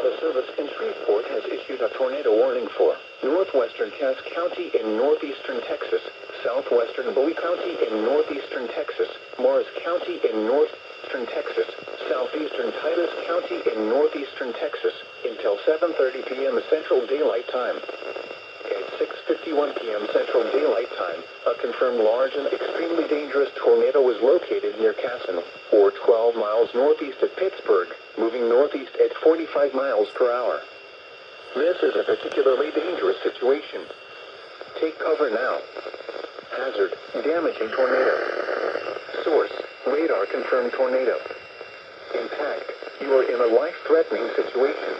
Weather Service in Shreveport has issued a tornado warning for northwestern Cass County in northeastern Texas, southwestern Bowie County in northeastern Texas, Morris County in northeastern Texas, southeastern Titus County in northeastern Texas, until 7:30 p.m. Central Daylight Time. At 6:51 p.m. Central Daylight Time, a confirmed large and extremely dangerous tornado was located near Casson, or 12 miles northeast of Pittsburgh, moving northeast at 45 miles per hour. This is a particularly dangerous situation. Take cover now. Hazard: damaging tornado. Source: radar confirmed tornado. Impact: you are in a life-threatening situation.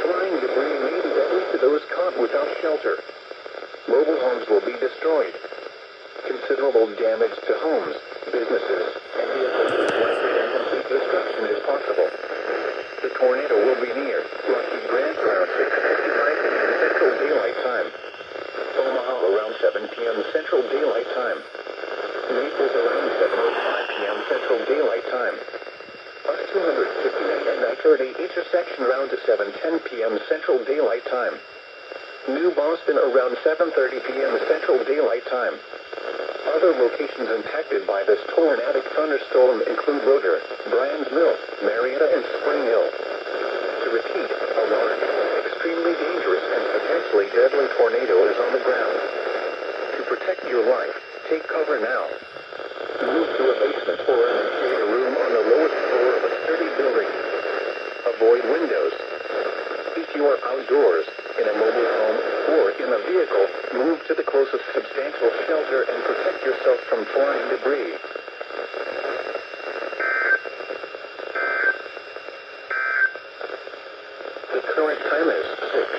Flying debris may be deadly to those caught without shelter. Mobile homes will be destroyed. Considerable damage to homes, businesses, and vehicles is likely, and complete destruction is possible. The tornado will be near Rocky Grant around 6:55 p.m. Central Daylight Time. Omaha around 7 p.m. Central Daylight Time. Naples around 7:05 p.m. Central Daylight Time. Bus 259 and I-30 intersection around 7:10 p.m. Central Daylight Time. New Boston around 7:30 p.m. Central Daylight Time. Other locations impacted by this tornadic thunderstorm include Roeder, Bryan's Mill, Marietta, and Spring Hill. To repeat, a large, extremely dangerous, and potentially deadly tornado is on the ground. To protect your life, take cover now. Move to a basement or in a room on the lowest floor of a sturdy building. Avoid windows. If you are outdoors, in a mobile home, or in a vehicle, move to the closest substantial shelter and protect yourself from flying debris. The current time is 6.